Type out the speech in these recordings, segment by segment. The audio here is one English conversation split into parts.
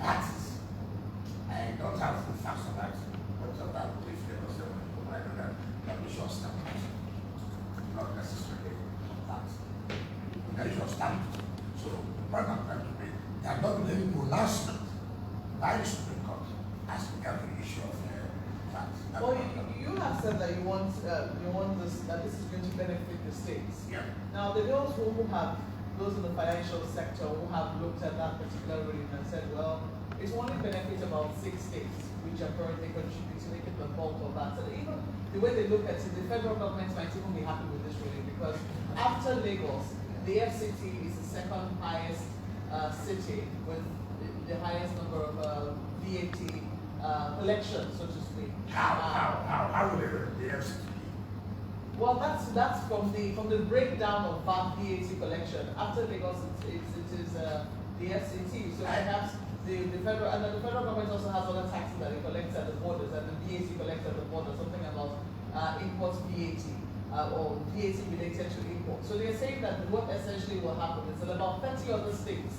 parties. I don't have the facts on that, but that if they don't say I know that we should stamp it. Not necessarily that. They should stamp it. So the point I'm trying to make, there have not been any pronouncement by the Supreme Court as regards the issue of that. Well, you have said that you want this, that this is going to benefit the states. Yeah. Now, those in the financial sector who have looked at that particular ruling and said, well, it's only benefits about 6 states which are currently contributing, making the bulk of that. And even the way they look at it, the federal government might even be happy with this ruling because after Lagos, the FCT is the second highest city with the highest number of VAT collection, so to speak. How would the FCT be? Well, that's from the breakdown of VAT collection. After Lagos, it is the FCT. So perhaps the federal government also has other taxes that it collects at the borders, and the VAT collects at the border, something about import VAT or VAT related to import. So they're saying that what essentially will happen is that about 30 other states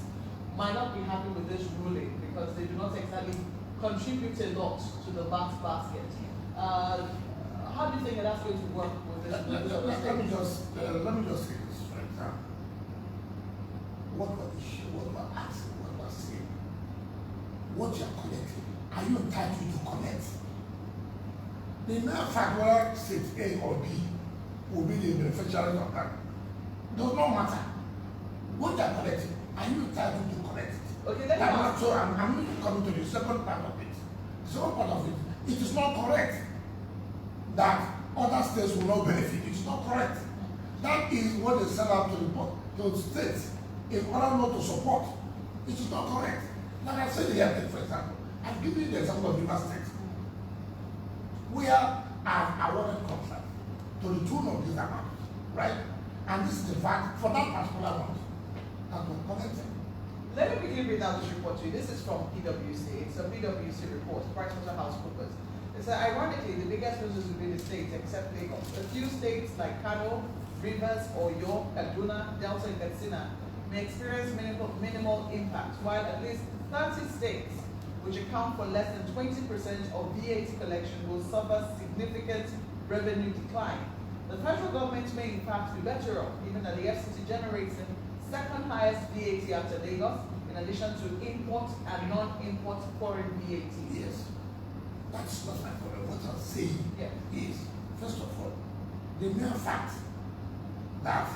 might not be happy with this ruling because they do not exactly contribute a lot to the VAT basket. How do you think that's going to work with this? Let me just say this, for example. What we're asking, what we're saying, what you're collecting, are you entitled to collect? The mere fact whether state A or B will be the beneficiaries of that does not matter. What you're collecting, are you entitled to collect it? Okay, So I'm coming to the second part of it. The second part of it, it is not correct that other states will not benefit. It is not correct. That is what they set out to report to states in order not to support. It is not correct. Like I said here, for example, I've given you the example of River State. We are awarded contract to the tune of this amount, right? And this is the fact for that particular one that was collected. Let me quickly read out this report to you. This is from PwC. It's a PwC report, PricewaterhouseCoopers. It's ironically the biggest losers will be the states except Lagos. A few states like Kano, Rivers, Oyo, Kaduna, Delta, and Katsina may experience minimal impact, while at least 30 states, which account for less than 20% of VAT collection, will suffer significant revenue decline. The federal government may in fact be better off, given that the FCT generates the second highest VAT after Lagos, in addition to import and non-import foreign VAT. Yes. That's not my problem. What I'm saying is, first of all, the mere fact that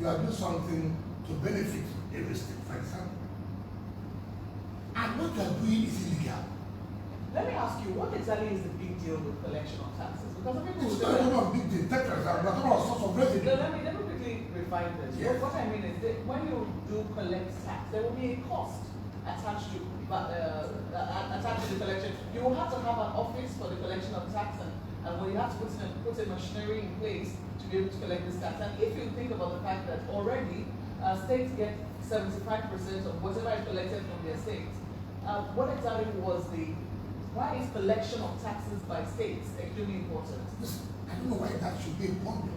you are doing something to benefit every state, for example, and what you are doing is illegal. Let me ask you, what exactly is the big deal with collection of taxes? Because people it's not a big deal. Take for example, we're talking about source of revenue. No, let me quickly refine this. Yes. What I mean is that when you do collect tax, there will be a cost attached to the collection. You will have to have an office for the collection of tax, and when you have to put a machinery in place to be able to collect this tax. And if you think about the fact that already states get 75% of whatever is collected from their states, what exactly why is collection of taxes by states extremely important? Listen, I don't know why that should be a problem.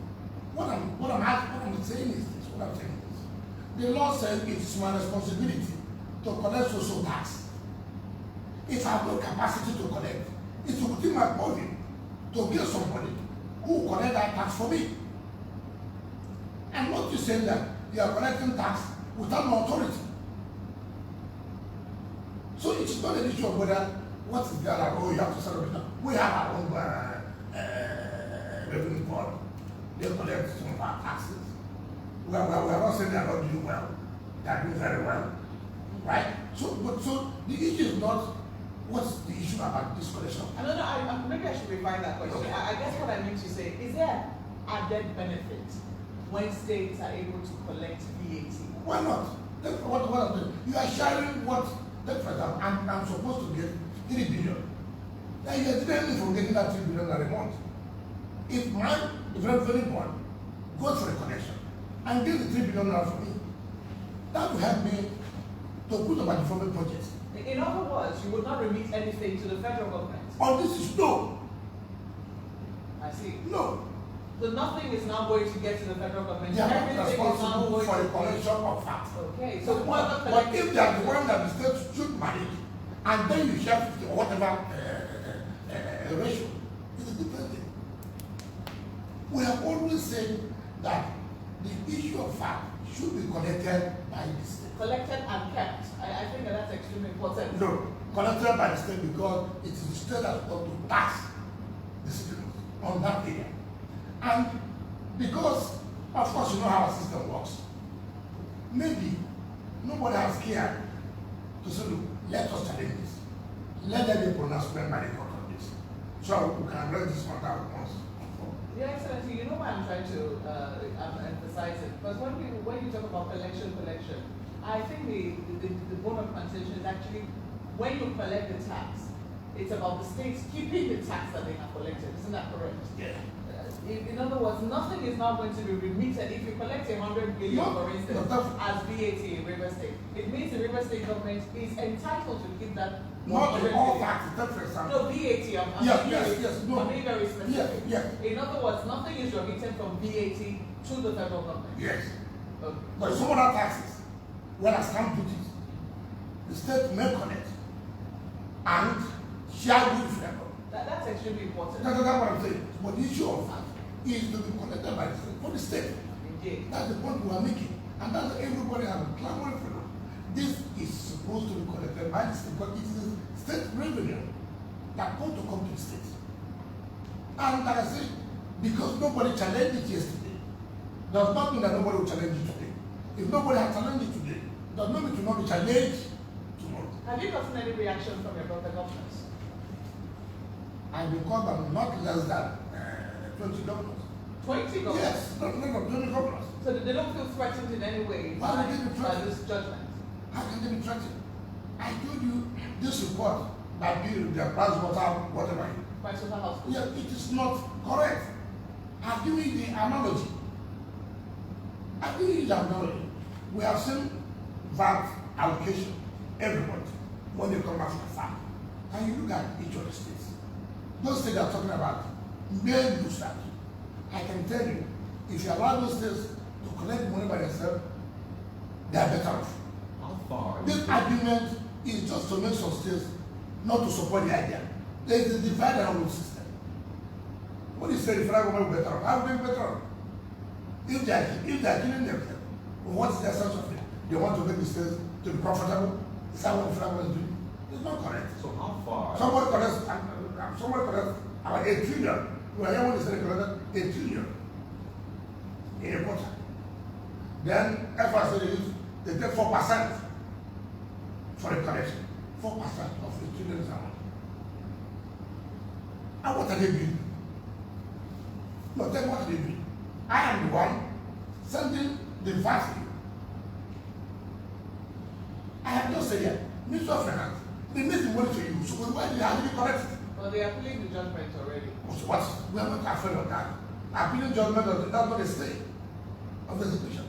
What I'm saying is this. The law says it's my responsibility to collect social tax. If I have no capacity to collect, it's within my body to get somebody who will collect that tax for me. I'm not just saying that you are collecting tax without no authority. So it's not an issue of whether what is there, like, oh, you have to celebrate. We have our own revenue board. They collect some of our taxes. We are not saying they are not doing well. They are doing very well. Right? So the issue is not what's the issue about this collection. Maybe I should refine that question. Okay. I guess what I mean to say, is there added benefit when states are able to collect VAT? Why not? That's what I'm doing. You are sharing what, for example, I'm supposed to get 3 billion. Now you are delaying me from getting that 3 billion every month. If my revenue board goes for a collection and get the 3 billion for me, that will help me to put up a development project. In other words, you would not remit anything to the federal government. Oh, this is no. I see. No. So nothing is now going to get to the federal government. They are not Everything is now responsible going for to the collection of facts. Okay. So but if they are the one that the state should manage and then you share 50 or whatever ratio. It's a different thing. We have always said that the issue of fact should be collected by the state. Collected and kept. I think that's extremely important. No, collected by the state because it is the state that ought to tax the citizens on that area. And because, of course, you know how our system works. Maybe nobody has cared to say, look, let us challenge this. Let there be a pronouncement by the court on this. So we can raise this matter at once. Your Excellency, you know why I'm trying to emphasize it? Because when you talk about collection, I think the bone of contention is actually when you collect the tax, it's about the states keeping the tax that they have collected. Isn't that correct? Yeah. In other words, nothing is now going to be remitted. If you collect 100 billion, for instance, as VAT in River State, it means the River State government is entitled to keep that. Not in all taxes, that's for example. No, VAT, I'm being very specific. Yes. In other words, nothing is remitted from VAT to the federal government. Yes. Okay. But some other taxes, whether stamp duties, the state may collect and share with them. That's extremely important. That's what I'm saying. But the issue of fact is to be collected by the state, for the state. Indeed. That's the point we are making. And that's what everybody has been clamoring for. This is supposed to be collected by the state, but it is state revenue that ought to come to the state. And like I said, because nobody challenged it yesterday, does not mean that nobody will challenge it today. If nobody has challenged it today, does not mean to not be challenged tomorrow. Have you gotten any reaction from your brother governors? I've been called by not less than 20 governors. 20 governors? Yes, not 20 governors. So they don't feel threatened in any way Why would they be by threatened? this judgment? How can they be threatened? I told you this report by Bill, their price whatever. Price water house. Yeah, it is not correct. I've given you the analogy. We have seen VAT allocation everybody when they come out from the farm. And you look at each of the states. Those states are talking about may lose that. I can tell you, if you allow those states to collect money by themselves, they are better off. How far? This argument is just to make some states not to support the idea. There is a divide and rule system. What is the federal government better off? How will they be better off? If they are killing themselves, what's the essence of it? They want to make the states to be profitable. Is that what the federal government is doing? It's not correct. So how far? Somebody collects about 8 trillion. We are here when they say they collected 8 trillion in a quarter. Then FRC they take 4% for the collection. 4% of the trillion is amount. And what are they doing? No, tell me what are they doing? I am the one sending the VAT. I have just said here, Minister of Finance, they need the money to you. So why do you have to be corrected? Well, they are appealing the judgment already. So what? We are not afraid of that. Appealing judgment of that's not a stay of the execution.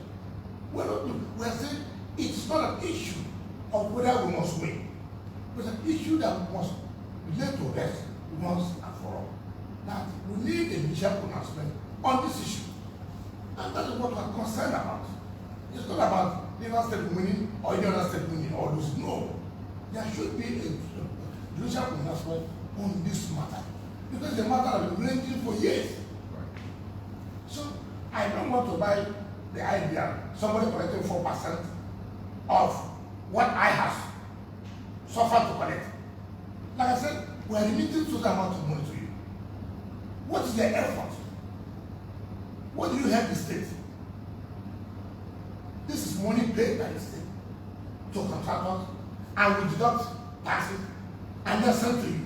We are saying it's not an issue of whether we must win. It's an issue that must be laid to rest once and for all. That we need a initial pronouncement on this issue. And that is what we are concerned about. It's not about River State winning or any other state winning or losing. No. There should be a judicial pronouncement on this matter. Because the matter has been ranging for years. Right. So I don't want to buy the idea somebody collecting 4% of what I have suffered to collect. Like I said, we are remitting to the amount of money to you. What is the effort? What do you help the state? This is money paid by the state to contractors, and we deduct taxes and then send to you.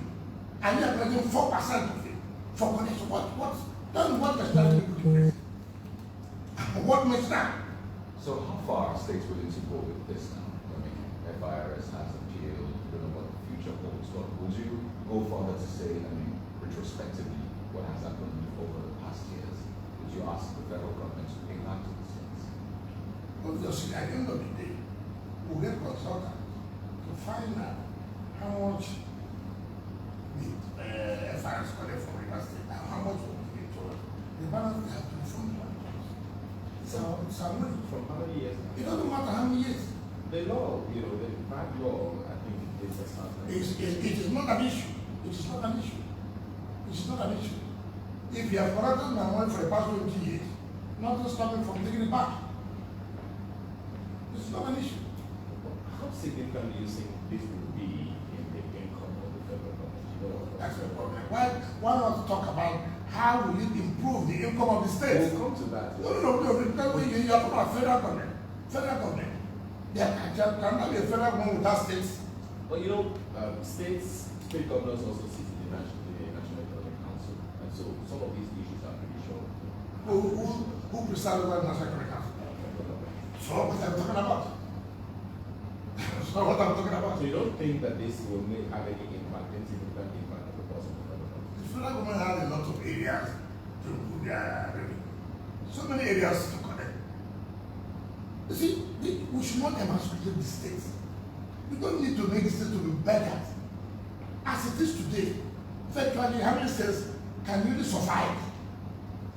And you are collecting 4% of it for connection. Tell me what percentage you put in place. What makes that? So how far are states willing to go with this now? I mean, FIRS has appealed. We don't know what the future holds. But would you go further to say, I mean, retrospectively, what has happened over the past years? Would you ask the federal government to pay back to the states? Obviously, at the end of the day, we'll get consultants to find out how much the FIRS collect from River State and how much will be to us. The balance we have to refund the money. So it's our money. From how many years now? It doesn't matter how many years. The law, the private law, I think it is a start It is not an issue. It is not an issue. It is not an issue. If you have collected my money for the past 20 years, nothing stopping from taking it back. It's not an issue. How significant do you think this will be in the income of the federal government? That's the problem. Why not talk about how will it improve the income of the state? We'll come to that. No. Because you are talking about federal government. Federal government. There cannot be a federal government without states. But you know, state governors also sit in the National Economic Council, and so some of these issues are pretty sure. Who presides over the National Economic Council? So what I'm talking about. So what I'm talking about. So you don't think that this will have any impact, any significant impact on the cost of the federal government? The federal government has a lot of areas to improve their revenue. So many areas to connect. You see, we should not emasculate the states. We don't need to make the state to be better. As it is today, virtually how many states can really survive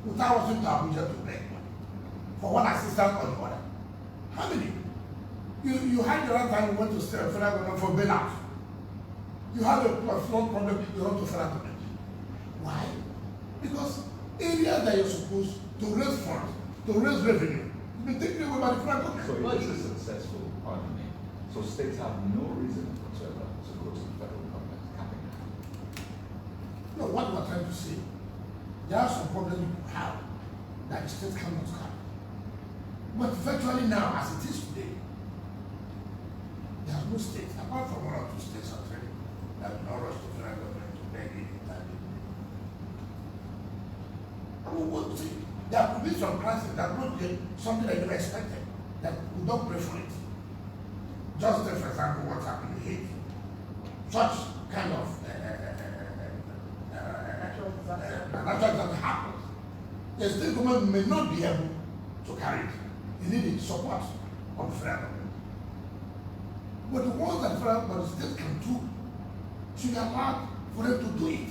without wanting to Abuja to beg for one assistance or the other? How many? You had the right time you went to federal government for bailout. You have a flood problem, you run to federal government. Why? Because areas that you're supposed to raise funds, to raise revenue, you've been taken away by the federal government. So it is a successful argument. So states have no reason whatsoever to go to the federal government capping that. No, what we're trying to say, there are some problems you have that the state cannot carry. But virtually now, as it is today, there are no states, apart from one or two states already, that will not rush to federal government to beg it. I mean, what see, there could be some crisis that would be something that you expected, that we don't pray for it. Just take, for example, what's happening in Haiti. Such kind of Natural disaster. natural disaster happens. The state government may not be able to carry it. You need the support of the federal government. But the ones that the state can do, should be allowed for them to do it.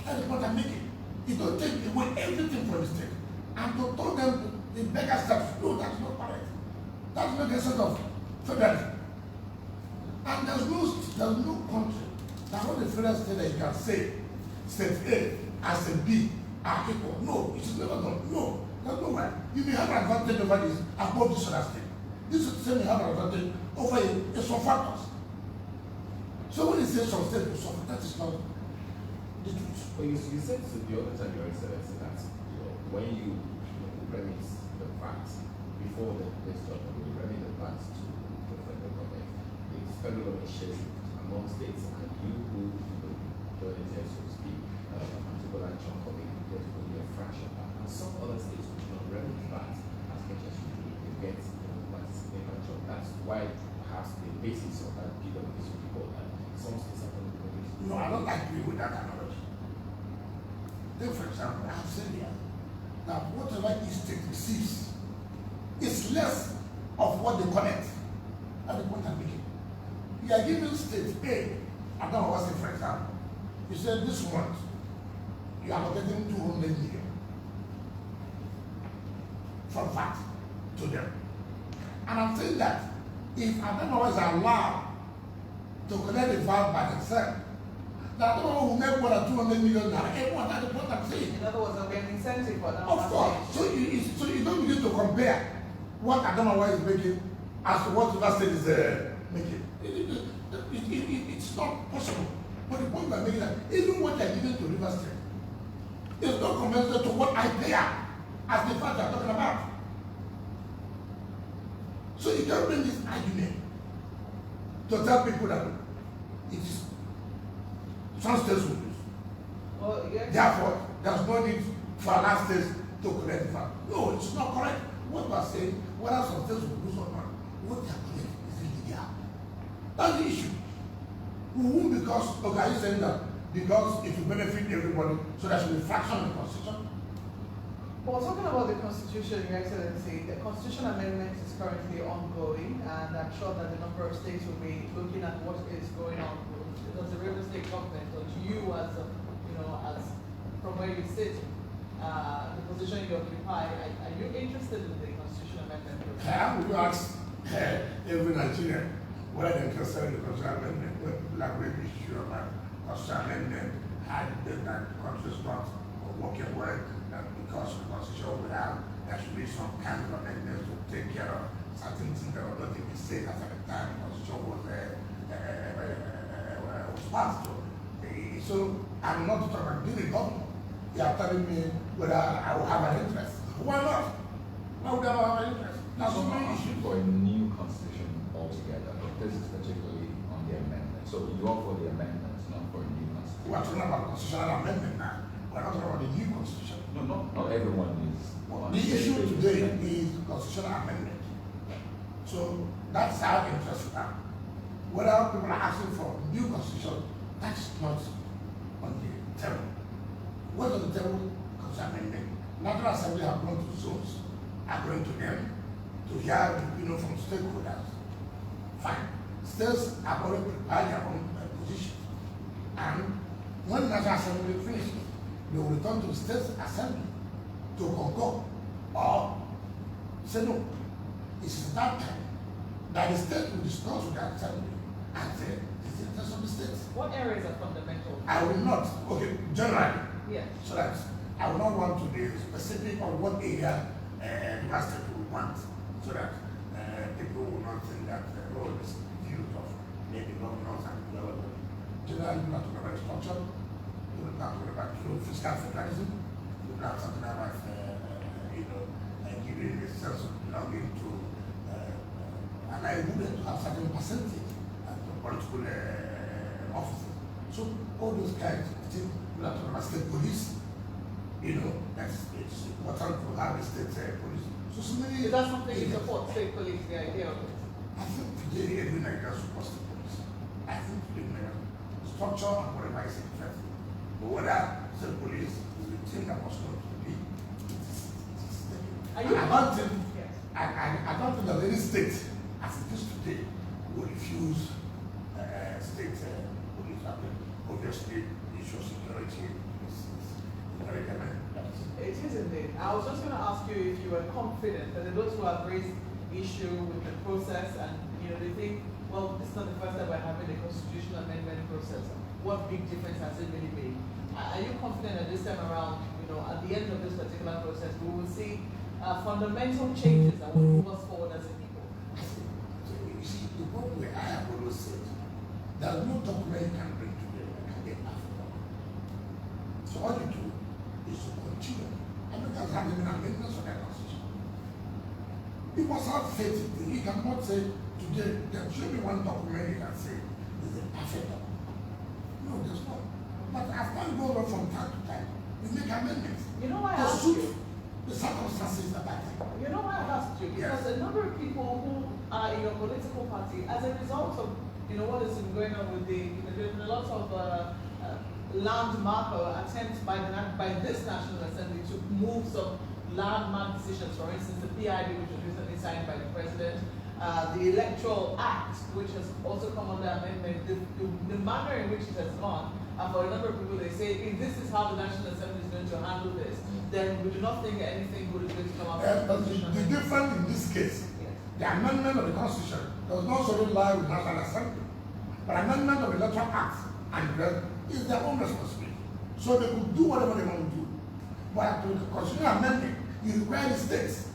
That is what I'm making. You don't take away everything from the state and to tell them the beggar steps. No, that's not correct. That's not the essence of federalism. And there's no country that all the federal state that you can say state A and state B are equal. No, it is never done. No, there's no way. You may have an advantage over this above this other state. This state may have an advantage over some factors. So when you say some state will suffer, that is not the truth. But you said to the other time, Your Excellency, that when you remit the facts before the question, you remit the facts to the federal government, the federal government shares it among states, and you who join it here, so to speak, a particular chunk of it gets only a fraction. And some other states which do not remit facts as much as you do, they get participation chunk. That's why perhaps the basis of that PwC report that some states are going to do this. No, I don't agree with that analogy. Take for example, I have said here that whatever each state receives is less of what they collect. That's the point I'm making. You are giving state A, I don't know what's it for example. You said this month you are getting 200 million from VAT to them. And I'm saying that if Adamawa is allowed to collect the VAT by themselves, that Adamawa will make more than 200 million now. Everyone, that's the point I'm saying. In other words, there'll be an incentive for them. Of course. So you don't need to compare what Adamawa is making as to what the state is making. It's not possible. But the point I'm making is that even what they're giving to River State is not commensurate to what I pay out as the fact you're talking about. So you can't bring this argument to tell people that it is some states will lose. Well, yeah. Therefore, there's no need for our states to collect the fact. No, it's not correct. What we are saying, whether some states will lose or not, what they are collecting is illegal. That's the issue. We won't because, okay, are you saying that because it will benefit everybody, so there should be fraction in the constitution? Well, talking about the Constitution, Your Excellency, the Constitution amendment is currently ongoing, and I'm sure that the number of states will be looking at what is going on. Because the River State government, or you as from where you sit, the position you occupy, are you interested in the Constitution amendment? How would you ask every Nigerian whether they're interested in the constitutional amendment, like we issue about constitutional amendment, had been that the country is not working well, that because the constitution will have, there should be some kind of amendments to take care of certain things that were not in the state at the time the constitution was passed. So I'm not talking about being a governor. You are telling me whether I will have an interest. Why not? Why would I not have an interest? That's So so many I'm issues. for a new constitution altogether, but this is particularly on the amendment. So you are for the amendments, not for a new constitution. We are talking about constitutional amendment now. We're not talking about the new constitution. No, not everyone is. on The same issue page with today that. is constitutional amendment. So that's our interest now. Whether people are asking for new constitution, that's not on the table. What's on the table? Constitutional amendment. National Assembly have gone to zones, are going to them to hear the opinion from stakeholders. Fine. States have already prepared their own position. And when the National Assembly finishes, they will return to the State Assembly to concur or say no. It's that time that the state will discuss with the Assembly and say, this is the interest of the state. What areas are fundamental? I will not, okay, generally, Yes. so that I will not want to be specific on what area the state will want, so that people will not think that oh, this view of maybe governors and development. Generally, we're not talking about structure, we're not talking about fiscal federalism, we're not talking about giving a sense of belonging to and I wouldn't have certain percentage at the political offices. So all those kinds of things, we have to have state police, that's it's important to have a state police. So many. Is that something you support, state police, the idea of it? I think today every Nigeria supports the police. I think today structure and whatever is interesting. But whether state police is the thing that was going to be, Are you? I don't think Yes. I don't think that any state, as it is today, will refuse state police. Obviously, the issue of security is very evident. It is indeed. I was just going to ask you if you were confident that those who have raised issue with the process and they think, well, this is not the first time we're having a constitutional amendment process. What big difference has it really made? Are you confident that this time around, at the end of this particular process, we will see fundamental changes that will move us forward as a people? So you see, the problem where I have always said, there's no document you can bring together that can get Africa. So all you do is to continue. Americans have even amendments on their constitution. You must have faith in it. You cannot say today, there should be one document you can say is a perfect document. No, there's not. But as time goes on from time to time, we make amendments. You know why I to asked suit you? the circumstances at that time. You know why I asked you? Because a number of people who are in your political party, as a result of what has been going on with there's been a lot of landmark attempts by this National Assembly to move some landmark decisions. For instance, the PID, which was recently signed by the President, the Electoral Act, which has also come under amendment, the manner in which it has gone. And for a number of people, they say, if this is how the National Assembly is going to handle this, then we do not think anything good is going to come out of But the the difference in this case, Yes. the amendment of the Constitution does not solely lie with the National Assembly. But amendment of the Electoral Act and the rest is their own responsibility. So they could do whatever they want to do. But to the Constitutional Amendment, you require the states.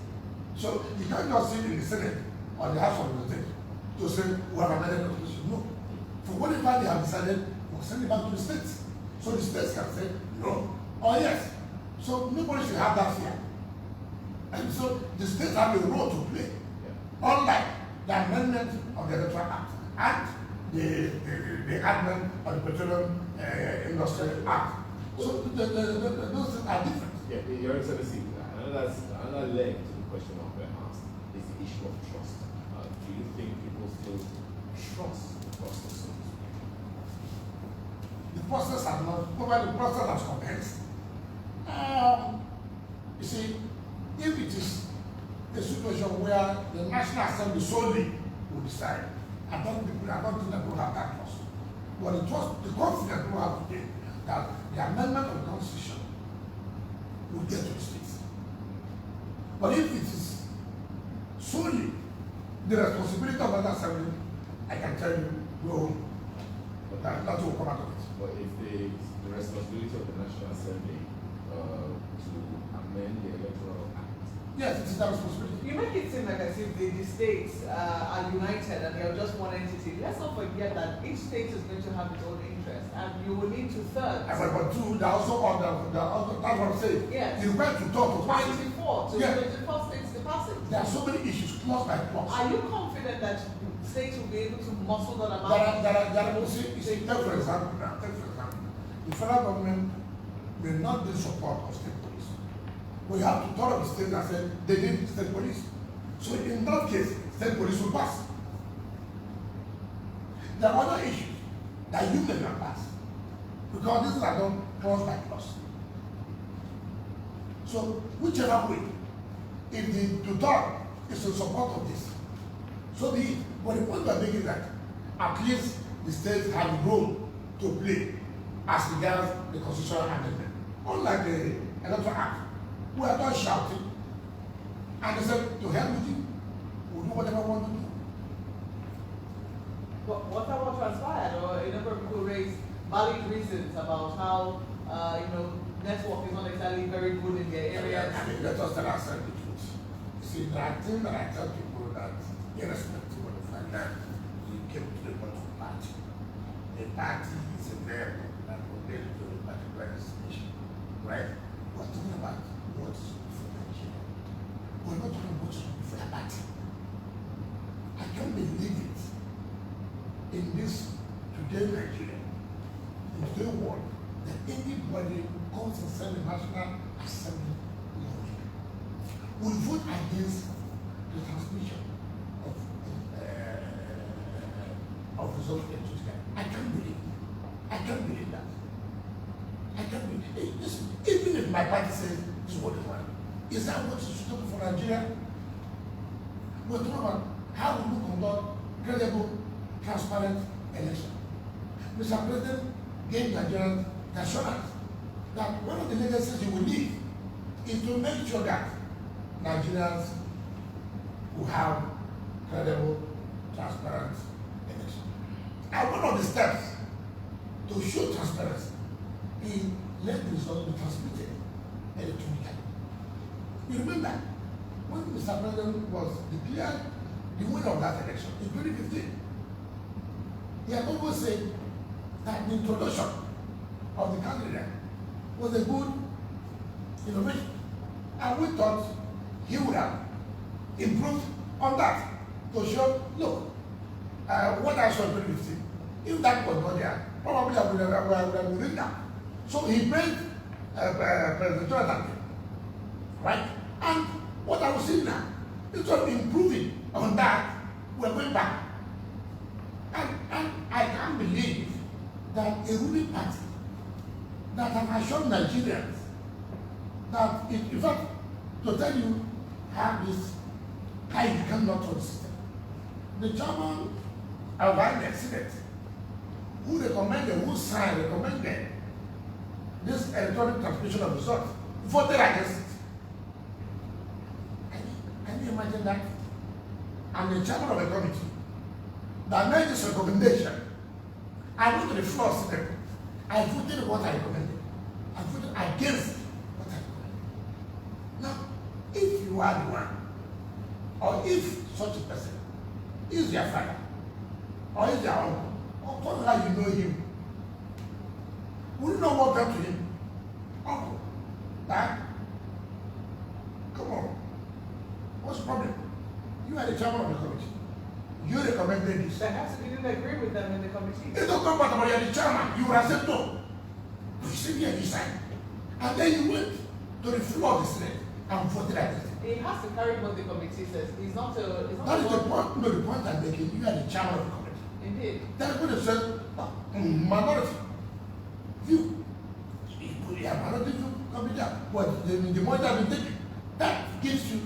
So you can't just sit in the Senate or the House of Representatives to say, we have amended the Constitution. No. For whatever they have decided, we'll send it back to the states. So the states can say, no or yes. So nobody should have that fear. And so the states have a role to play. Unlike the amendment of the Electoral Act and the amendment of the Petroleum Industry Act. So those things are different. Yeah, Your Excellency, another leg to the question of the asked is the issue of trust. Do you think people still trust the process? The process has not, the process has commenced. You see, if it is a situation where the National Assembly solely will decide, I don't think that we'll have that trust. But the confidence we have today that the amendment of the Constitution will get to the states. But if it is solely the responsibility of the Assembly, I can tell you, go home. But Nothing will come out of it. But if the responsibility of the National Assembly to amend the Electoral Act. Yes, it is their responsibility. You make it seem like as if the states are united and they are just one entity. Let's not forget that each state is going to have its own interest, and you will need two-thirds. But two, they're also on that's what I'm saying. Yes. You require to talk to pass it. 24 to Yeah. 24 states to pass it. There are so many issues, clause by clause. Are you confident that states will be able to muscle that amount? You see, take for example now, the federal government may not be support of state police. We have to talk of the state and say they need state police. So in that case, state police will pass. There are other issues that you may not pass because these are done clause by clause. So whichever way, if the tutor is in support of this, so be it. But the point I'm making is that at least the states have a role to play as regards the constitutional amendment. Unlike the Electoral Act, we are not shouting and they said, to hell with you, we'll do whatever we want to do. But what transpired, or a number of people raised valid reasons about how network is not exactly very good in their areas. I mean, let us tell ourselves the truth. You see, there are things that I tell people that irrespective of the fact that you came to the point of party. The party is a variable that will lead to a particular destination, right? We're talking about what is good for Nigeria. We're not talking about what is good for the party. I can't believe it in this today Nigeria, in today world, that anybody comes and send the National Assembly will vote against the transmission of results into the I can't believe it. I can't believe that. I can't believe it. Listen, even if my party says this is what they want, is that what is suitable for Nigeria? We're talking about how we will conduct credible, transparent election. Mr. President gave Nigerians the assurance that one of the legacies he will leave is to make sure that Nigerians will have credible, transparent election. And one of the steps to show transparency is let the results be transmitted electronically. You remember when Mr. President was declared the winner of that election in 2015, he had always said that the introduction of the candidate was a good innovation. And we thought he would have improved on that to show, look, what I saw in 2015, if that was not there, probably I would have been written down. So he made President Jonathan, right? And what I was seeing now, instead of improving on that, we're going back. And I can't believe that a ruling party that have assured Nigerians that in fact, to tell you how this, how you cannot trust the system. The chairman of INEC Senate, who recommended this electronic transmission of results, voted against it. Can you imagine that? I'm the chairman of a committee that made this recommendation. I went to the floor of Senate. I voted what I recommended. I voted against what I recommended. Now, if you are the one, or if such a person is their father, or is their uncle, or what how you know him, will you not walk up to him? Uncle, Dad, come on. What's the problem? You are the chairman of the committee. You recommended this. Perhaps if you didn't agree with them in the committee. It don't come back about you're the chairman. You would have said no. But you said here, you signed. And then you went to the floor of the Senate and voted against it. He has to carry what the committee says. He's not a. That is the point. No, the point I'm making. You are the chairman of the committee. Indeed. That's what they said. Minority view. You have minority view coming down. But the more that we take, that gives you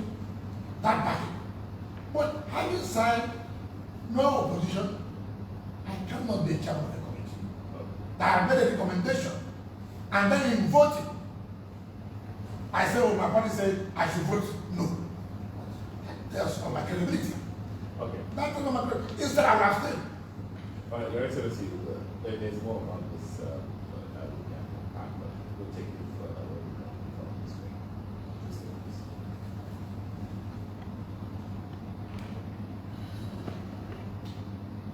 that backing. But having signed no opposition, I cannot be a chairman of the committee. That I made a recommendation and then in voting, I said, oh, my party said I should vote no. That tells on my credibility. Okay. That tells on my credibility. Instead, I will abstain. Your Excellency, there's more about this that we can unpack, but we'll take it further when we come from this way.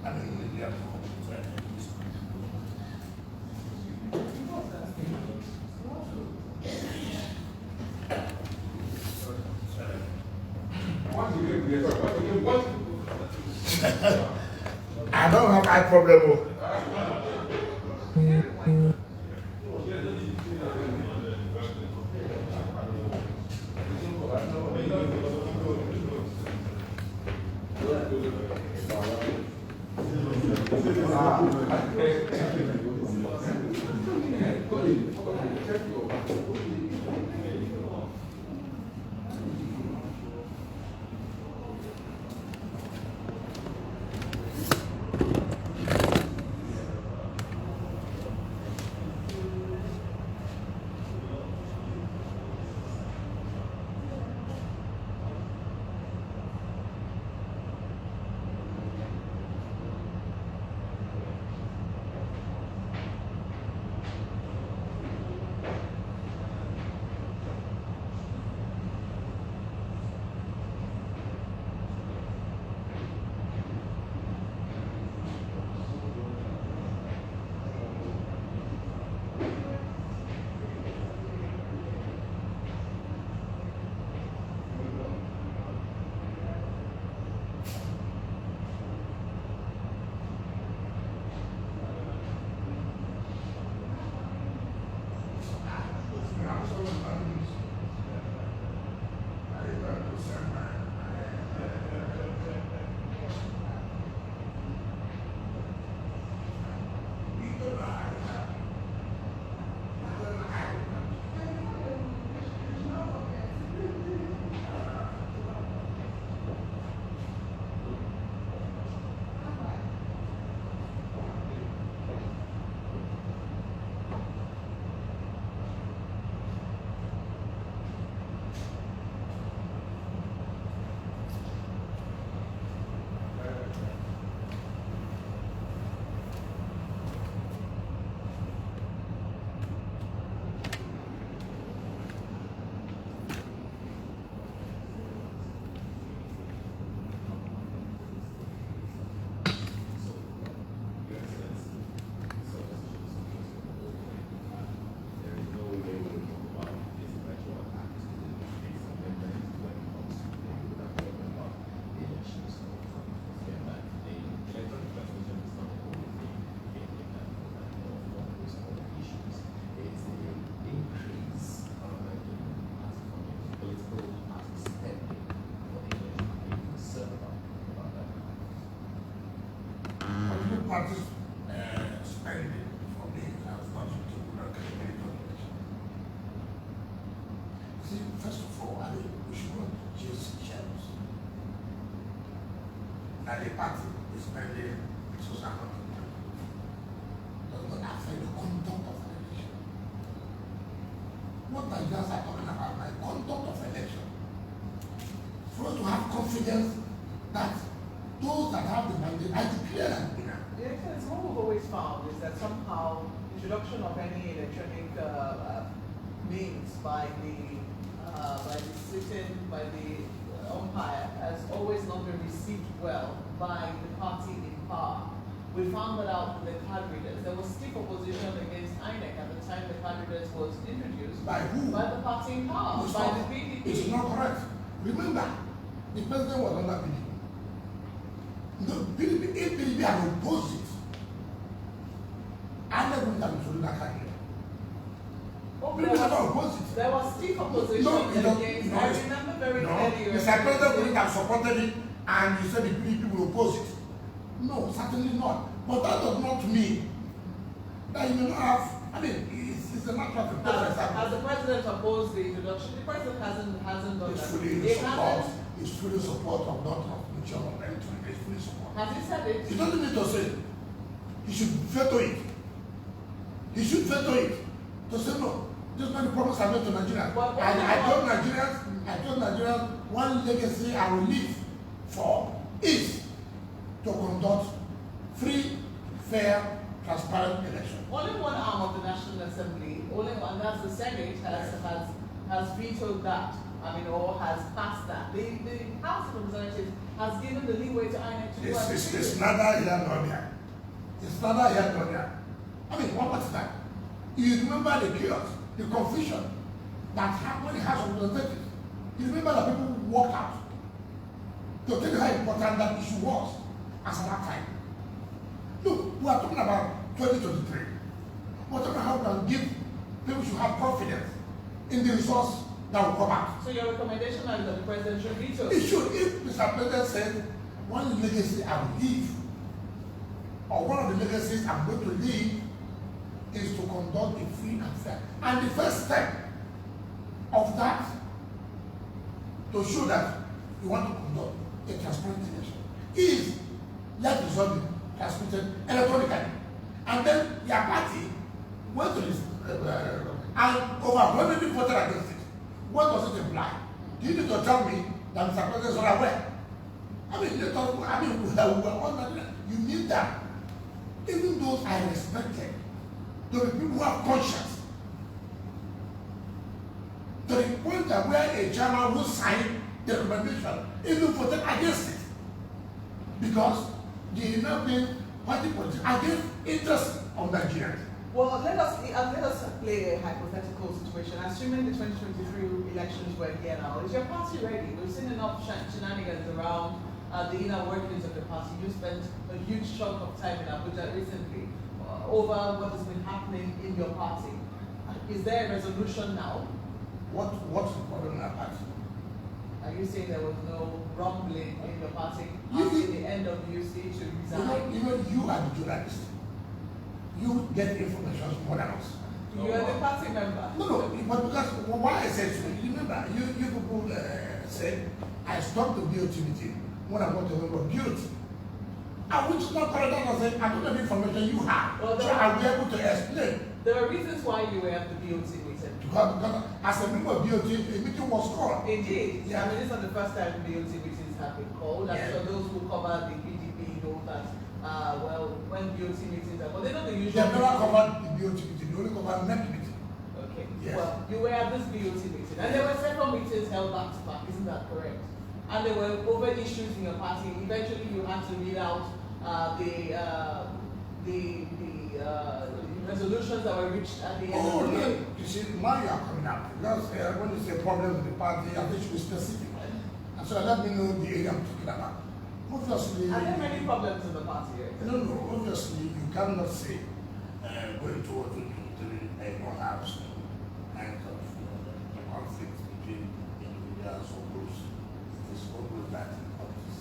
I mean, yeah. I don't have that problem. Parties spending for me has nothing to do with accountability. See, first of all, I think we should not just channels. That the party is spending social content does not affect the conduct of the election. What Nigerians are talking about, my conduct of election, for us to have confidence that those that have the mandate, I declare that winner. Yes, what we've always found is that somehow introduction of any electronic means by the umpire has always not been received well by the party in power. We found that out with the card readers. There was stiff opposition against INEC at the time the card readers was introduced. By who? By the party in power, It's by not- the PDP. It's not correct. Remember, the president was under PDP. The PDP, if PDP had opposed it, I never would have been that candidate. Oh, PDP never opposed it. there was stiff opposition No, you don't- against. you know, I remember very No, clearly. Mr. President would have supported it and you said the PDP will oppose it. No, certainly not. But that does not mean that you may not have, I mean, it's a matter of the president. Has the president opposed the introduction? The president hasn't done It's that. fully in He support, hasn't. it's fully support of not of Nyesom or anything, it's fully support. Has he said it? He doesn't need to say it. He should veto it. He should veto it. To say no, this is not the promise I made to Nigerians. But And I told Nigerians, one legacy I will leave for is to conduct free, fair, transparent election. Only one arm of the National Assembly, only one, that's the Senate, has vetoed that. I mean, or has passed that. The House of Representatives has given the leeway to INEC to do what It's neither here nor there. It's neither here nor there. I mean, what's that? You remember the chaos, the confusion that happened in the House of Representatives. You remember that people walked out to tell you how important that issue was as at that time. Look, we are talking about 2023. We're talking about how we can give people should have confidence in the resource that will come out. So your recommendation is that the president should veto? It should. If Mr. President said, one legacy I will leave, or one of the legacies I'm going to leave, is to conduct a free and fair. And the first step of that, to show that you want to conduct a transparent election, is let result be transmitted electronically. And then your party went to this, and overwhelmingly voted against it. What does it imply? Do you need to tell me that Mr. President is not aware? I mean, we are all that. You need that. Even those I respected, to the people who have conscience, to the point that where a chairman who signed the recommendation even voted against it, because they are now being party politics against interest of Nigerians. Well, let us play a hypothetical situation. Assuming the 2023 elections were here now, is your party ready? We've seen enough shenanigans around the inner workings of the party. You spent a huge chunk of time in Abuja recently over what has been happening in your party. Is there a resolution now? What's the problem in our party? Are you saying there was no rumbling in your party after the end of the UC to resign? You are the journalist. You get information more than us. You are the party member. No, but because why I said so, you remember, you people said I stopped the BOT meeting when I got to the BOT. I which is not correct. I said I don't have information you have, well, so I'll be able to explain. There were reasons why you were at the BOT meeting. Because as a member of BOT, a meeting was called. Indeed. Yeah. I mean, this is not the first time BOT meetings have been called. I'm sure those who cover the PDP know that. When BOT meetings are, well, they know the usual. They have never covered the BOT meeting, they only covered NEP meeting. Okay. Yes. Well, you were at this BOT meeting, and there were several meetings held back to back, isn't that correct? And there were over issues in your party. Eventually, you had to read out the resolutions that were reached at the end of the day. You see, now you are coming out. Because when you say problems with the party, I think you should be specific. And so let me know the area I'm talking about. Obviously, are there many problems in the party? No. Obviously, you cannot say going towards a house kind of conflict between individuals or groups. It is always that in politics.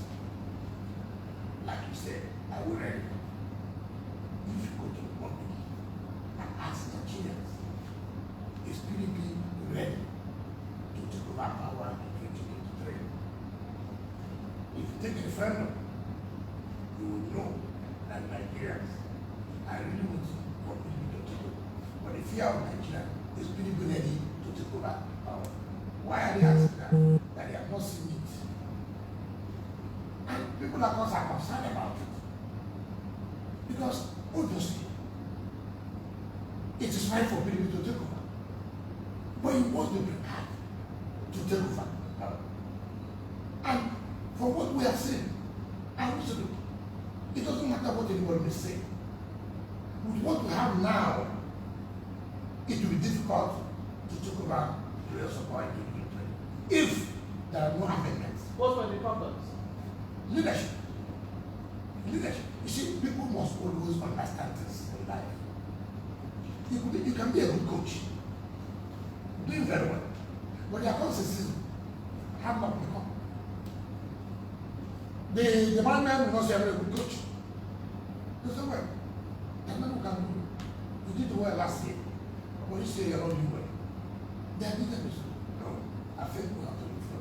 Like you said, I will ready. If you go to the public and ask Nigerians, is PDP ready to take over power in 2023? If you take a referendum, you will know that Nigerians are really waiting for PDP to take over. But the fear of Nigeria is PDP ready to take over power. Why are they asking that? That they have not seen it. And people like us are concerned about it. Because obviously, it is fine for PDP to take over. But you must be prepared to take over power. And from what we have seen, and also it doesn't matter what anybody may say. With what we have now, it will be difficult to take over the rest of our country if there are no amendments. What were the problems? Leadership. You see, people must always understand this in life. You can be a good coach, doing very well, but there comes a season, have not become. The man will not say I'm a good coach. They say, well, the man who can do. You did well last year, but you say you're not doing well. They are doing this. No, I think we have to look for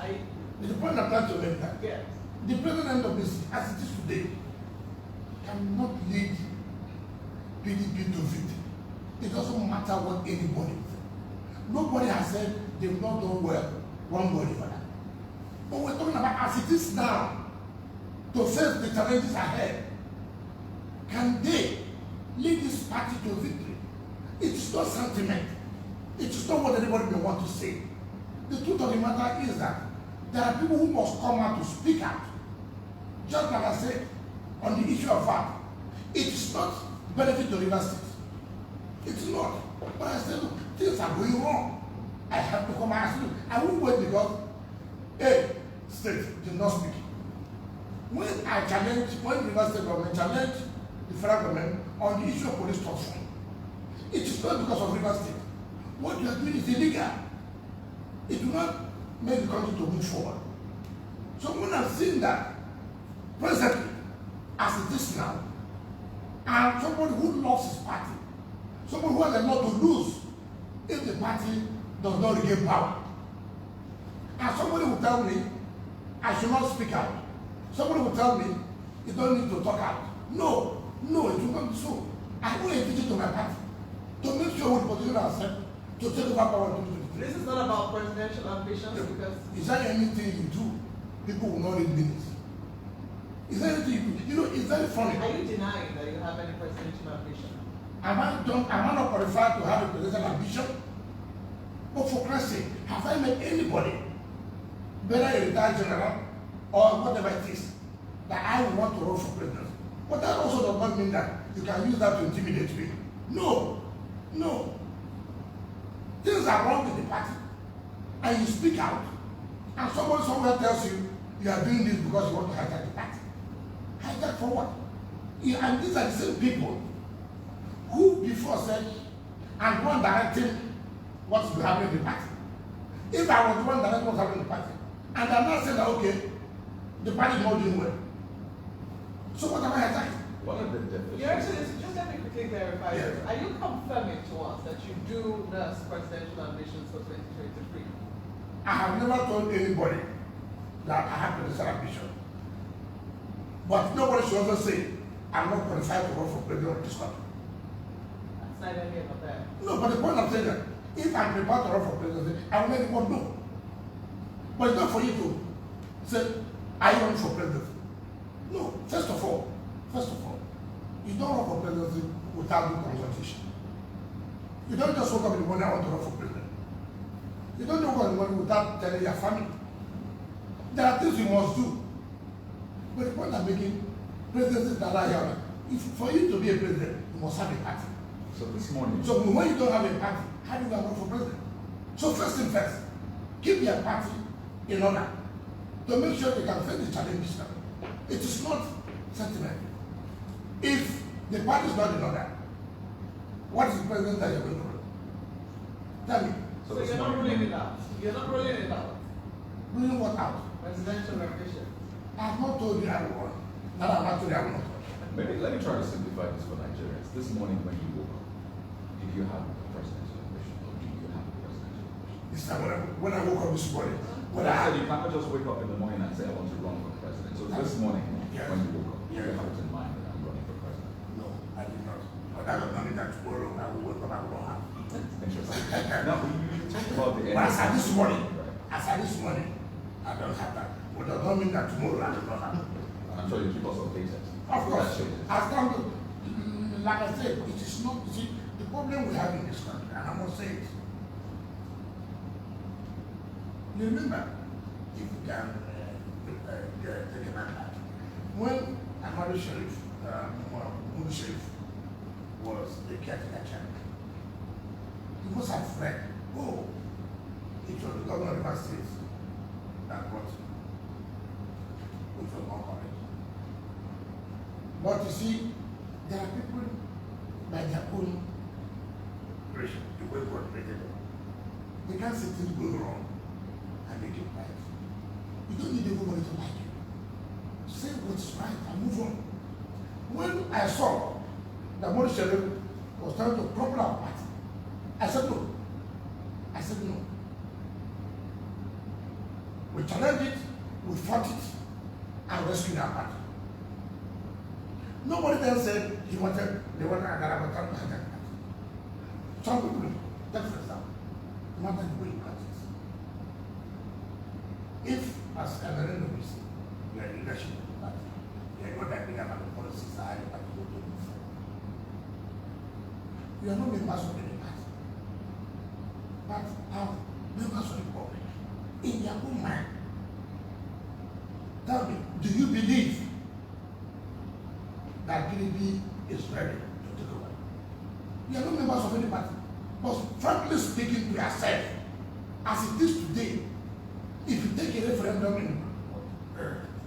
it. The point I'm trying to make that. Yes. The president of this, as it is today, cannot lead PDP to victory. It doesn't matter what anybody says. Nobody has said they've not done well, one body for that. But we're talking about as it is now, to face the challenges ahead, party to victory. It is not sentiment. It is not what anybody may want to say. The truth of the matter is that there are people who must come out to speak out. Just like I said, on the issue of fact, it is not benefit to Rivers State. It's not. But I said, look, things are going wrong. I have to come and ask you. I won't wait because A state did not speak. When Rivers State government challenged the federal government on the issue of police torture, it is not because of Rivers State. What you are doing is illegal. It will not make the country to move forward. So when I've seen that presently, as it is now, and somebody who loves his party, somebody who has a lot to lose if the party does not regain power, and somebody will tell me I should not speak out. Somebody will tell me you don't need to talk out. No, it will not be so. I will engage it to my party to make sure we position ourselves to take over power in 2023. This is not about presidential ambitions because... Is there anything you do people will not read minutes? Is there anything you do? You know, it's very funny. Are you denying that you have any presidential ambition? Am I not qualified to have a presidential ambition? But for Christ's sake, have I met anybody, whether a retired general or whatever it is, that I would want to run for president? But that also does not mean that you can use that to intimidate me. No. Things are wrong with the party, and you speak out, and somebody somewhere tells you you are doing this because you want to hijack the party. Hijack for what? And these are the same people who before said, I'm the one directing what will happen in the party. If I was the one directing what's happening in the party, and I'm not saying that, okay, the party is not doing well. So what am I hijacking? What are the definitions? Your Excellency, just let me quickly clarify. Yes. Are you confirming to us that you do nurse presidential ambitions for 2023? I have never told anybody that I have presidential ambition. But nobody should also say, I'm not qualified to run for president of this country. That's neither here nor there. No, but the point I'm saying that if I'm prepared to run for president, I will let everyone know. But it's not for you to say, I run for president. No, first of all, you don't run for presidency without due consultation. You don't just wake up in the morning, I want to run for president. You don't wake up in the morning without telling your family. There are things you must do. But the point I'm making, presidency is not here. If for you to be a president, you must have a party. So this morning, So when you don't have a party, how do you run for president? So first thing first, keep your party in order to make sure they can face the challenges now. It is not sentiment. If the party is not in order, what is the president that you're going to run? Tell me. So this you're not morning- ruling it out. You're not ruling it out. Ruling what out? Presidential ambition. I have not told you I will run. Now I'm not told you I will not run. Maybe let me try to simplify this for Nigerians. This morning when you woke up, did you have a presidential ambition or do you have a presidential ambition? This time when I woke up this morning, when I I said you cannot just wake up in the morning and say I want to run for president. So this morning Yes. when you woke up, Yes. you have it in mind that I'm running for president. No, I did not. But I don't mean that tomorrow I will wake up and will have. Interesting. Now you talked about the But as I this morning, Right. I don't have that. But that don't mean that tomorrow I will not have. I'm sure you keep us updated. Of course, That changes. as long as, like I said, it is not, you see, the problem we have in this country, and I must say it. You remember, if you can take a man back, when Ahmadu Sharif, Muhammad Sharif was the caretaker chairman, he was afraid, oh, it was the governor of Rivers State that brought him, which was not correct. But you see, there are people by their own creation, the way God created them. They can't see things going wrong and make it right. You don't need everybody to like you. Say what's right and move on. When I saw that Modi Sharif was trying to crumple our party, I said no. We challenged it, we fought it, and rescued our party. Nobody then said they wanted another party. Some people do. Take for example, no matter the way you practice. If, as a referendum is, you are in leadership of the party, you are not that big about the policy side, but you go to this. You are not members of any party, but are members of the public. In your own mind, tell me, do you believe that PDP is ready to take over? You are not members of any party. But frankly speaking to yourself, as it is today, if you take a referendum in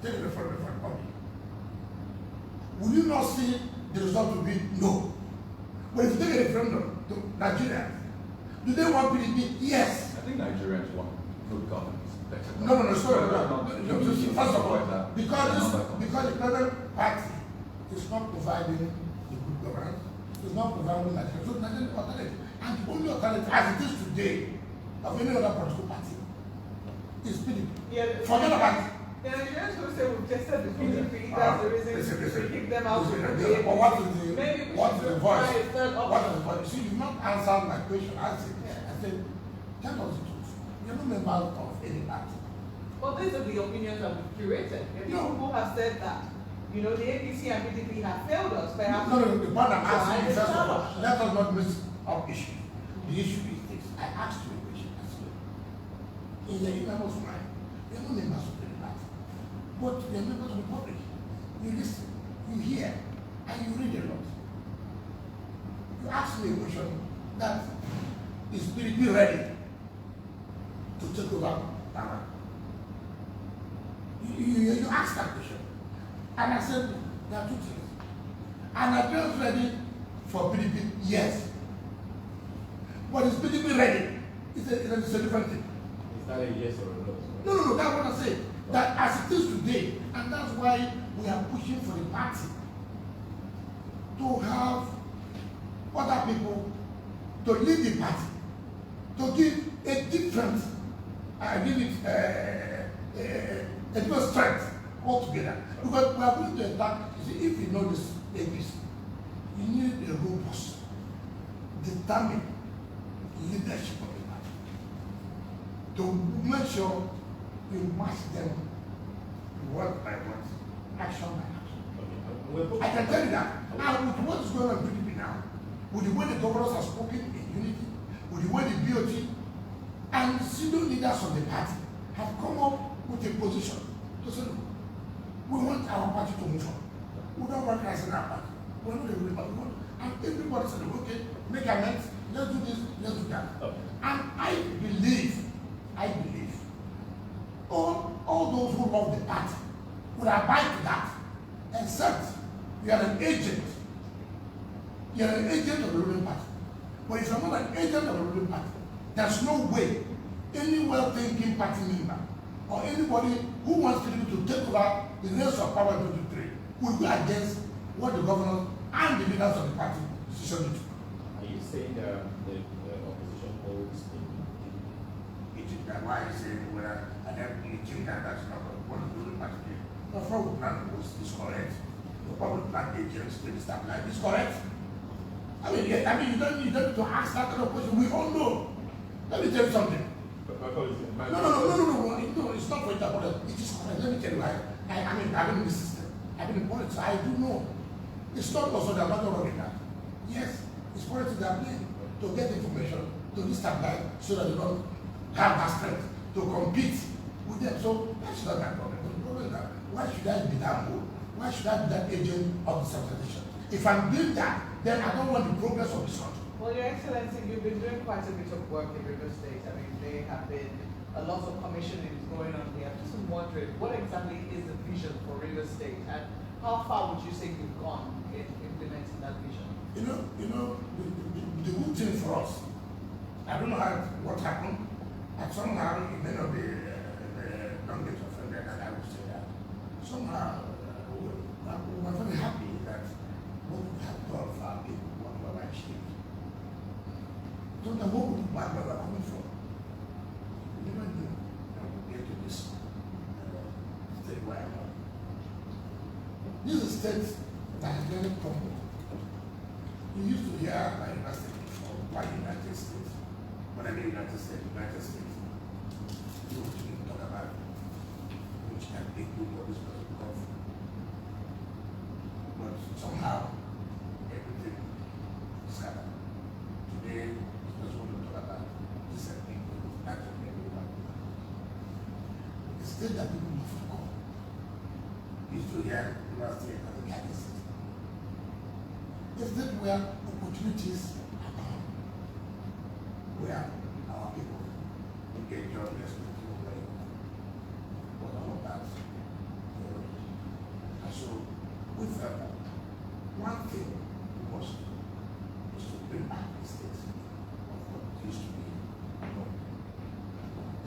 take a referendum for the public, will you not see the result will be no? But if you take a referendum to Nigeria, do they want PDP? Yes. I think Nigerians want good governance. No, sorry. First of all, because the present party is not providing the good governance, is not providing Nigeria. So Nigeria is alternative. And the only alternative as it is today of any other political party is PDP. Yeah, Forget about it. the Nigerians who say we've tested the PDP, that's the reason we kick them out. But what is the Maybe we what is should the try voice? a third What is option. the voice? You see, you've not answered my question. I said, tell us the truth. You're not member of any party. Well, these are the opinions that we've curated. There are people who have said that, you know, the APC and PDP have failed us. Perhaps No, the point I'm asking you, try first of all, another let us not miss our issue. The issue is this. I asked you a question. I said, in the innermost mind, you're not members of any party, but you're members of the public. You listen, you hear, and you read a lot. You asked me a question that is PDP ready to take over power? You asked that question. And I said, there are two things. And I felt ready for PDP, yes. But is PDP ready? It's a different thing. Is that a yes or a no? No, that's what I say. That as it is today, and that's why we are pushing for the party to have other people to lead the party, to give a different, a different strength altogether. Because we are going to attack, you see, if you know this ABC, you need a robust, determined leadership of the party to make sure you match them word by word, action by action. I can tell you that. Now, with what is going on in PDP now, with the way the governors have spoken in unity, with the way the BOT and senior leaders of the party have come up with a position to say, look, we want our party to move on. We don't want us in our party. We're not a real party. And everybody said, okay, make amends, let's do this, let's do that. Okay. And I believe, all those who love the party would abide to that, except you are an agent. You are an agent of the ruling party. But if you are not an agent of the ruling party, there's no way any well-thinking party member or anybody who wants to take over the reins of power in 2023 will go against what the governors and the leaders of the party decision to. Are you saying that the opposition holds in It is that why I say whether and then you think that that's not what the ruling party did. The forward plan is correct. The public plan agents will stabilize is correct. You don't need to ask that kind of question. We all know. Let me tell you something. No, it's not for it about it. It is correct. Let me tell you why. I've been in the system. I've been in politics. I do know. It's not also the matter of that. Yes, it's politics they are playing to get information, to destabilize so that they don't have that strength to compete with them. So that's not my problem. The problem is that why should I be that good? Why should I be that agent of the subsidization? If I'm doing that, then I don't want the progress of this country. Well, Your Excellency, you've been doing quite a bit of work in River State. I mean, there have been a lot of commissioning going on here. I'm just wondering, what exactly is the vision for River State, and how far would you say you've gone in implementing that vision? The good thing for us, I don't know what happened, and somehow it may not be don't get offended that I would say that. Somehow we are very happy that what we have done for our people, what we have achieved. Don't know where we are coming from. We never knew that we get to this state where I am. This is a state that has very crumbled. You used to hear my university before, why United States? When I mean United States, you would talk about which can be good or this person come from. But somehow, everything scattered. state that people love to come is to hear university and the city. A state where opportunities are common, where our people will get jobs respectable way. But all of that, and so with that, one thing we must do is to bring back the state of what it used to be.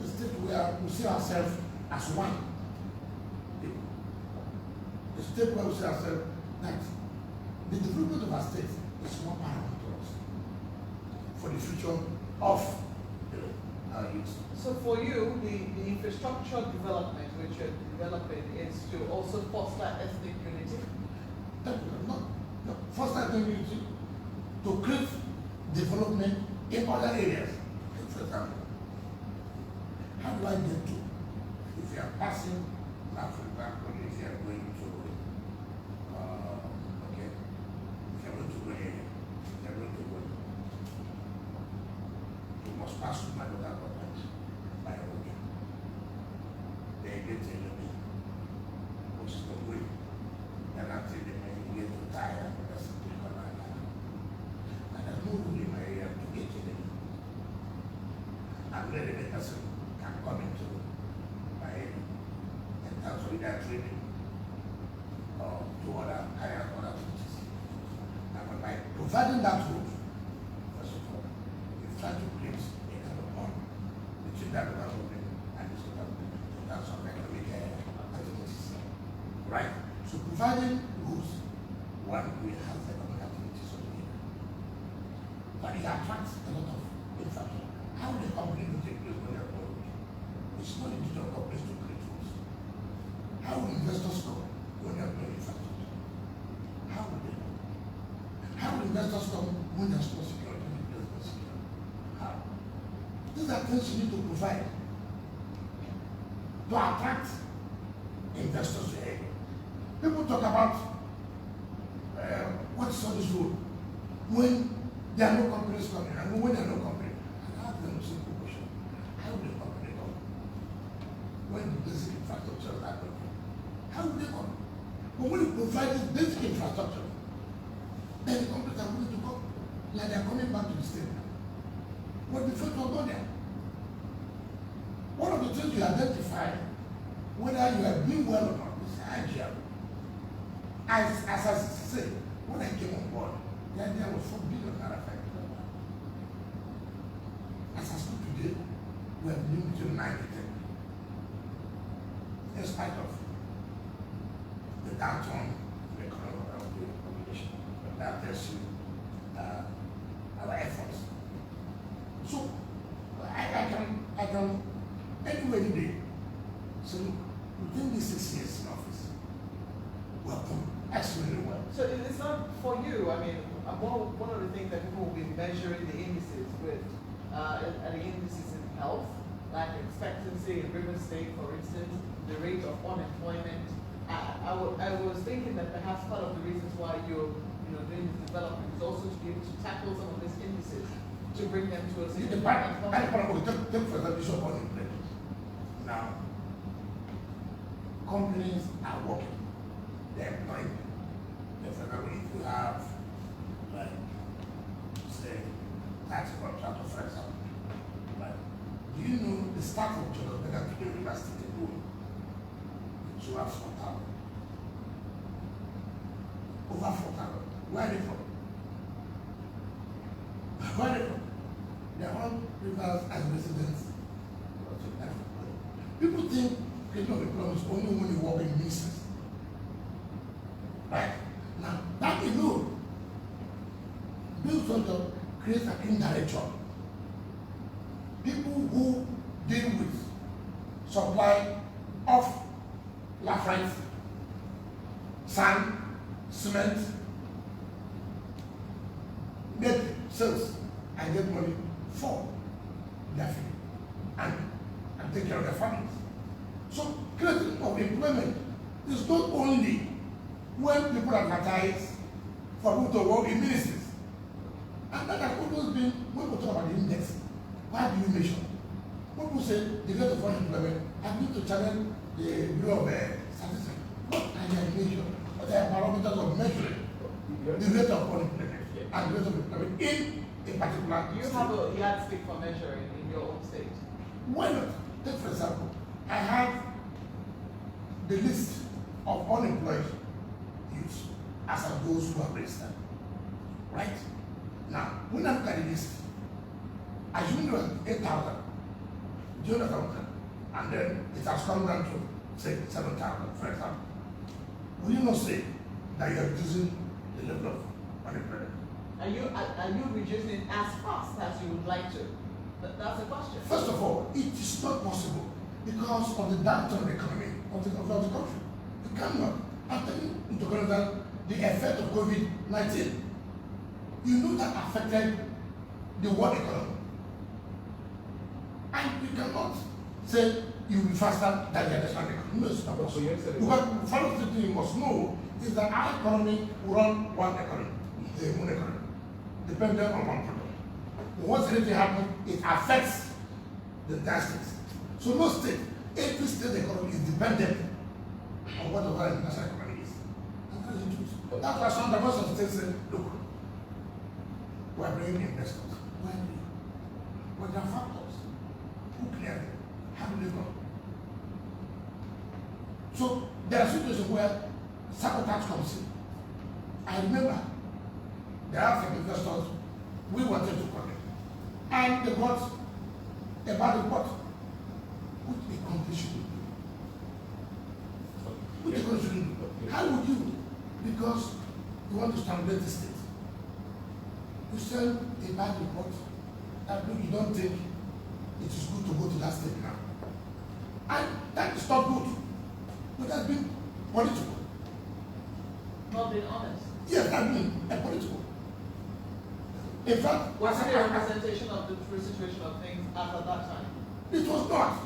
A state where we see ourselves as one people. A state where we see ourselves that the development of our state is more paramount to us for the future of our youth. So for you, the infrastructure development which you're developing is to also foster ethnic unity? No, foster ethnic unity to create development in other areas. For example, how do I get to, if you are passing, now for example, if you are going to, okay, if you are going to go here, if you are going to go, you must pass through my local government by road. They get to the which is the way, and until they may get to tire, and that's the thing like that. And there's no rule in my area to get to them. And then the person can come into my area and terms of either training or to other higher other activities. And by providing that road, first of all, we've tried to create a kind of bond between that local government and this local government in terms of economic activities. Right? So providing roads, one will have economic activities on the area. But it attracts a lot of infrastructure. How will the company will take place when they are going? It's not the duty of companies to create roads. How will investors know when they are going infrastructure? How will they know? How will investors come when there's no security and there's no security? How? These are things you need to provide to attract investors to area. People talk about what's on this road when there are no companies coming, and when there are no companies. I ask them a simple question: how will the company come when the basic infrastructure is not working? How will they come? But when you provide this basic infrastructure, then the companies are willing to come, like they are coming back to the state. But the first one go there. One of the things you identify whether you are doing well or not is hygiene. As I said, when I came on board, the idea was 4 billion naira, 5 billion naira. As I speak today, we have been between 9 to 10 billion. In spite of the downturn in the economic population, that tells you our efforts. So I can any day. So within these 6 years in office, welcome. Extremely well. So it's not for you. I mean, one of the things that people will be measuring the indices with are the indices in health, life expectancy in River State, for instance, the rate of unemployment. I was thinking that perhaps part of the reasons why you're doing this development is also to be able to tackle some of these indices to bring them to a significant Take for example, issue of unemployment. Now, companies are working. They're employing. For example, if you have, like, say, tax contractor, for example, right? Do you know the staff of Jordan that are doing university alone? You have 4,000. Over 4,000. Where are they from? Where are they from? They're all rivers as residents. People think creation of employment is only when you work in ministries. Right? Now, that alone builds on the creates an indirect job. People who deal with supply of laterite, sand, cement, make sales and get money for their family and take care of their families. So creation of employment is not only when people advertise for people to work in ministries. And that has always been, when we talk about the index, why do you measure? When people say the rate of unemployment, I'm going to challenge the Bureau of Statistics. What are their measure? What are parameters of measuring the rate of unemployment and the rate of employment in a particular Do you state? have a yardstick for measuring in your own state? Why not? Take for example, I have the list of unemployed youths as of those who are registered. Right? Now, when I look at the list, assuming there are 8,000, do you understand? And then it has come down to say 7,000, for example. Will you not say that you are reducing the level of unemployment? Are you reducing it as fast as you would like to? That's the question. First of all, it is not possible because of the downturn in the economy of the country. You cannot, after into consider the effect of COVID-19, you know that affected the world economy. And you cannot say you will be faster than the national economy. No, it's not possible. Because the first thing you must know is that our economy will run one economy, the moon economy, dependent on one product. Once anything happens, it affects the entire state. So no state, every state economy is dependent on what the national economy is. And that is the truth. That's why some most of the states say, look, we are bringing investors. Why do you? But there are factors. Who clear them? How do they go? So there are situations where sabotage comes in. I remember there are some investors we wanted to connect. And they got a bad report, which the country shouldn't do. Which the country shouldn't do. How would you? Because you want to stimulate the state. You send a bad report that you don't think it is good to go to that state now. And that is not good. But that's been political. Not being honest. Yes, that's been a political. In fact, Was it a representation of the true situation of things as at that time? it was not.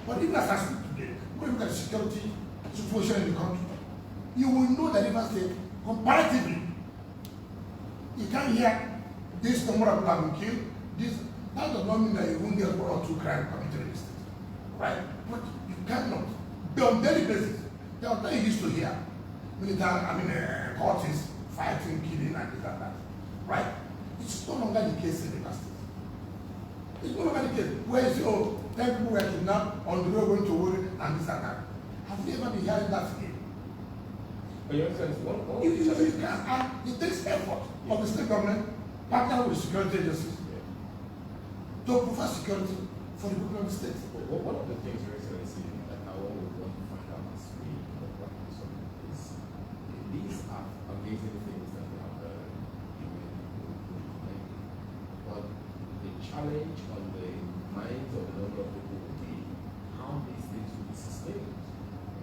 But even as I speak today, when you look at the security situation in the country, you will know that even State, comparatively, you can't hear this number of people have been killed. This, that does not mean that you won't get one or two crimes committed in the state. Right? But you cannot. On daily basis, there are things you used to hear. Military, courts fighting, killing, and this and that. Right? It's no longer the case in the state. It's no longer the case. Where you say, oh, 10 people were kidnapped on the road going to work and this and that. Have you ever been hearing that again? But your Excellency, You can, and it takes effort of the state government, partner with security agencies, to provide security for the people of the state. one of the things, Your Excellency, that I always want to find out as we practice on is these are amazing things that we have but the challenge on the minds of a number of people will be how these things will be sustained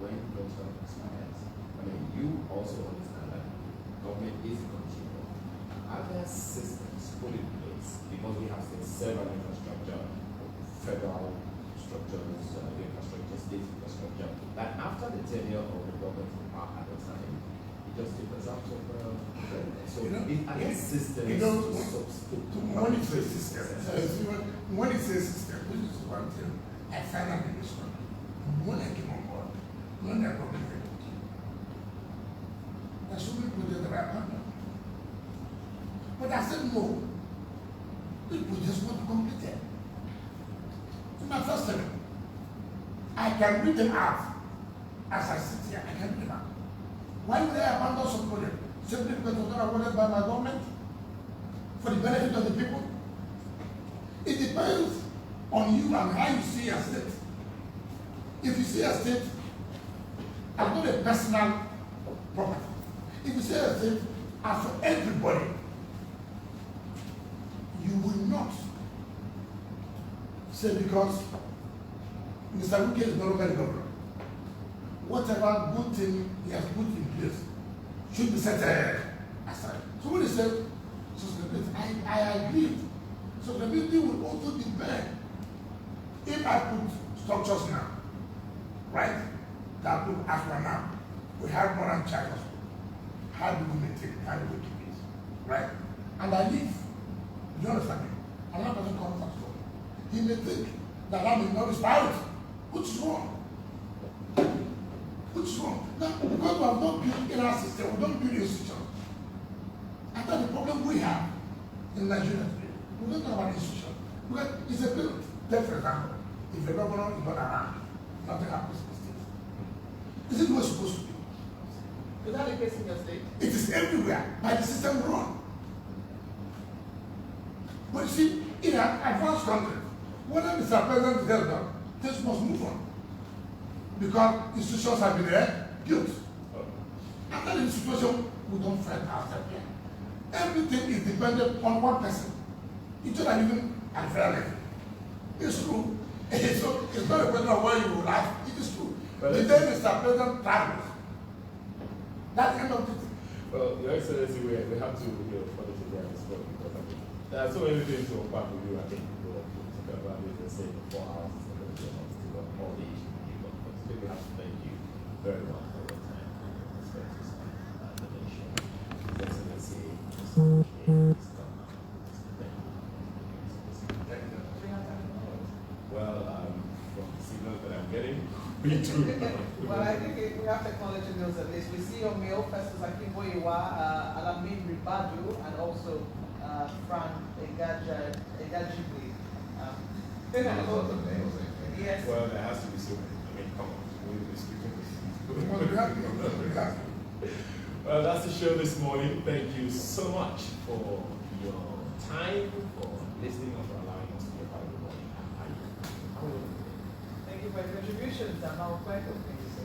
when the term expires. I mean, you also understand that government is continual. Are there systems put in place because we have several infrastructure, federal structures, infrastructure, state infrastructure, that after the tenure of the government at the time, it just tapers out of so are there systems to monitor the system. When it's a system, which is one thing I find out in this country, when I came on board, when I got the there should be projects that are partner. But I said no. These projects want to complete it. In my first term, I can read them out as I sit here. I can read them out. Why would I abandon some project? Simply because it was not awarded by my government for the benefit of the people? It depends on you and how you see a state. If you see a state as not a personal property, if you see a state as for everybody, you will not say because Mr. Wike is no longer the governor. Whatever good thing he has put in place should be set aside. So when he said sustainability, I agree. Sustainability will also depend. If I put structures now, right, that look as well now, we have more than China. How do we maintain it? How do we keep it? Right? And I leave. You understand me? Another person comes and he may think that I'm in no priority, which is wrong. because we have not built in our system, we don't build institutions. I thought the problem we have in Nigeria today, we don't have an institution. Because it's a bill. Take for example, if the governor is not around, nothing happens in the state. Is it what's supposed to be? Is that the case in your state? It is everywhere by the system run. But you see, in an advanced country, whether Mr. President tells them, this must move on. Because institutions have been built. After the institution, we don't find ourselves here. Everything is dependent on one person. It's not even unfairly. It's true. It's not a question of where you will laugh. It is true. But the day Mr. President travels, that's the end of it. Well, Your Excellency, we have to follow the ground as well because I mean, there are so many things to unpack with you. I think we will talk about it, let's say, for 4 hours. It's not going to be enough to go all the issues with you. But today we have to thank you very much for your time and respect to the nation. His Excellency, Mr. Wike, thank you. Well, from the signals that I'm getting, me too. Well, I think we have technology news at least. We see on mail Festus Akimboyewa, Alamin Ribadu, and also Frank Egajibi. Yes. Well, there has to be so many. I mean, come on. We're speaking with Well, that's the show this morning. Thank you so much for your time, for listening, and for allowing us to be a part of the morning. Thank you for your contributions. I'm Wike. Thank you, sir.